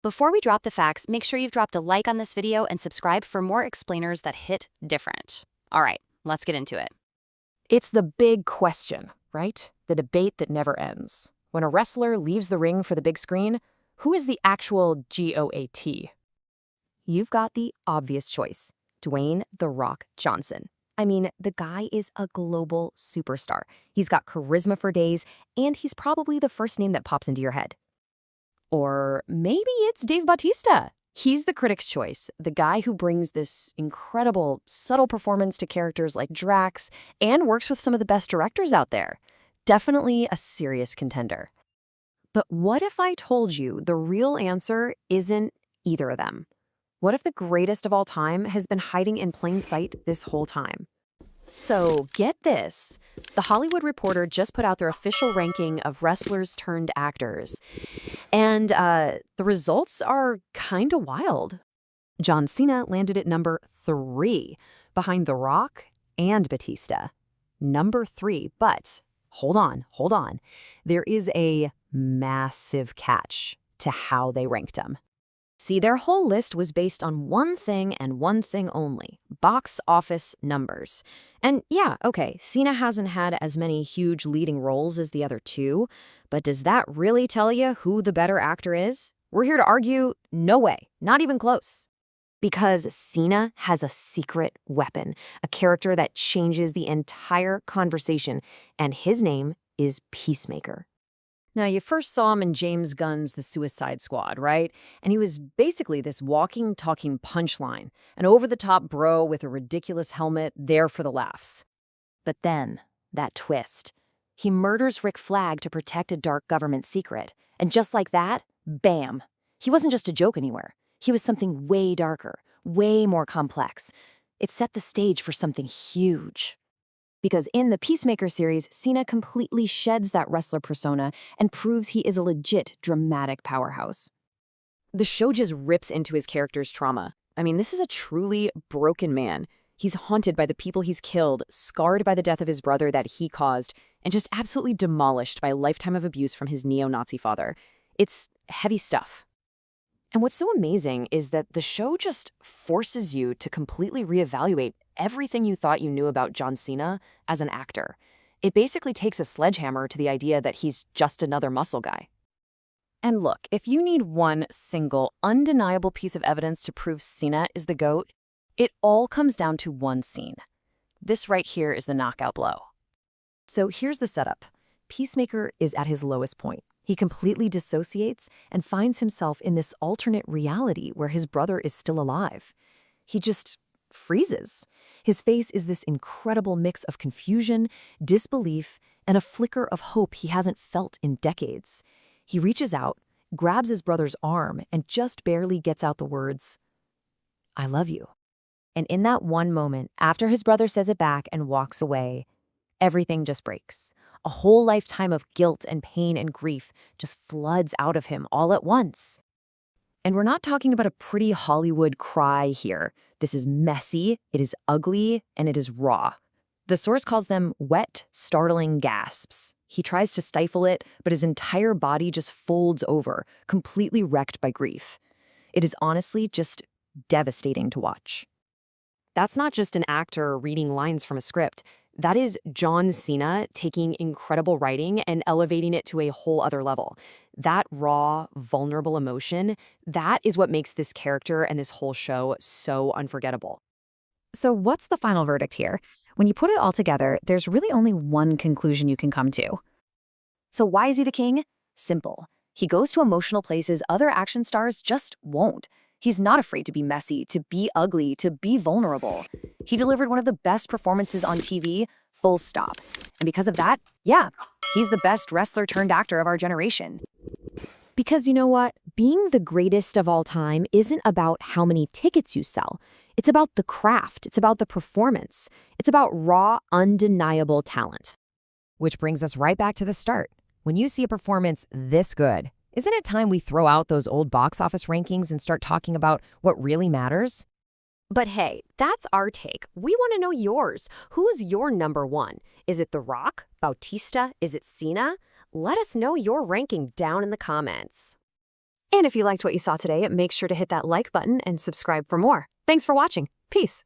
Before we drop the facts, make sure you've dropped a like on this video and subscribe for more explainers that hit different. All right, let's get into it. It's the big question, right? The debate that never ends. When a wrestler leaves the ring for the big screen, who is the actual GOAT? You've got the obvious choice, Dwayne "The Rock" Johnson. I mean, the guy is a global superstar. He's got charisma for days, and he's probably the first name that pops into your head. Or maybe it's Dave Bautista. He's the critic's choice, the guy who brings this incredible, subtle performance to characters like Drax and works with some of the best directors out there. Definitely a serious contender. But what if I told you the real answer isn't either of them? What if the greatest of all time has been hiding in plain sight this whole time? So, get this. The Hollywood Reporter just put out their official ranking of wrestlers turned actors. And the results are kind of wild. John Cena landed at number 3, behind The Rock and Batista. Number 3, but hold on. There is a massive catch to how they ranked him. See, their whole list was based on one thing and one thing only: box office numbers. And yeah, okay, Cena hasn't had as many huge leading roles as the other two, but does that really tell you who the better actor is? We're here to argue, no way, not even close. Because Cena has a secret weapon, a character that changes the entire conversation, and his name is Peacemaker. Now, you first saw him in James Gunn's The Suicide Squad, right? And he was basically this walking, talking punchline, an over-the-top bro with a ridiculous helmet there for the laughs. But then, that twist. He murders Rick Flag to protect a dark government secret. And just like that, bam! He wasn't just a joke anywhere. He was something way darker, way more complex. It set the stage for something huge. Because in the Peacemaker series, Cena completely sheds that wrestler persona and proves he is a legit, dramatic powerhouse. The show just rips into his character's trauma. I mean, this is a truly broken man. He's haunted by the people he's killed, scarred by the death of his brother that he caused, and just absolutely demolished by a lifetime of abuse from his neo-Nazi father. It's heavy stuff. And what's so amazing is that the show just forces you to completely reevaluate everything you thought you knew about John Cena as an actor. It basically takes a sledgehammer to the idea that he's just another muscle guy. And look, if you need one single, undeniable piece of evidence to prove Cena is the GOAT, it all comes down to one scene. This right here is the knockout blow. So here's the setup. Peacemaker is at his lowest point. He completely dissociates and finds himself in this alternate reality where his brother is still alive. He just freezes. His face is this incredible mix of confusion, disbelief, and a flicker of hope he hasn't felt in decades. He reaches out, grabs his brother's arm, and just barely gets out the words, "I love you." And in that one moment, after his brother says it back and walks away, everything just breaks. A whole lifetime of guilt and pain and grief just floods out of him all at once. And we're not talking about a pretty Hollywood cry here. This is messy, it is ugly, and it is raw. The source calls them wet, startling gasps. He tries to stifle it, but his entire body just folds over, completely wrecked by grief. It is honestly just devastating to watch. That's not just an actor reading lines from a script. That is John Cena taking incredible writing and elevating it to a whole other level. That raw, vulnerable emotion, that is what makes this character and this whole show so unforgettable. So what's the final verdict here? When you put it all together, there's really only one conclusion you can come to. So why is he the king? Simple. He goes to emotional places other action stars just won't. He's not afraid to be messy, to be ugly, to be vulnerable. He delivered one of the best performances on TV, full stop. And because of that, yeah, he's the best wrestler turned actor of our generation. Because you know what? Being the greatest of all time isn't about how many tickets you sell. It's about the craft. It's about the performance. It's about raw, undeniable talent. Which brings us right back to the start. When you see a performance this good, isn't it time we throw out those old box office rankings and start talking about what really matters? But hey, that's our take. We want to know yours. Who's your number one? Is it The Rock? Bautista? Is it Cena? Let us know your ranking down in the comments. And if you liked what you saw today, make sure to hit that like button and subscribe for more. Thanks for watching. Peace.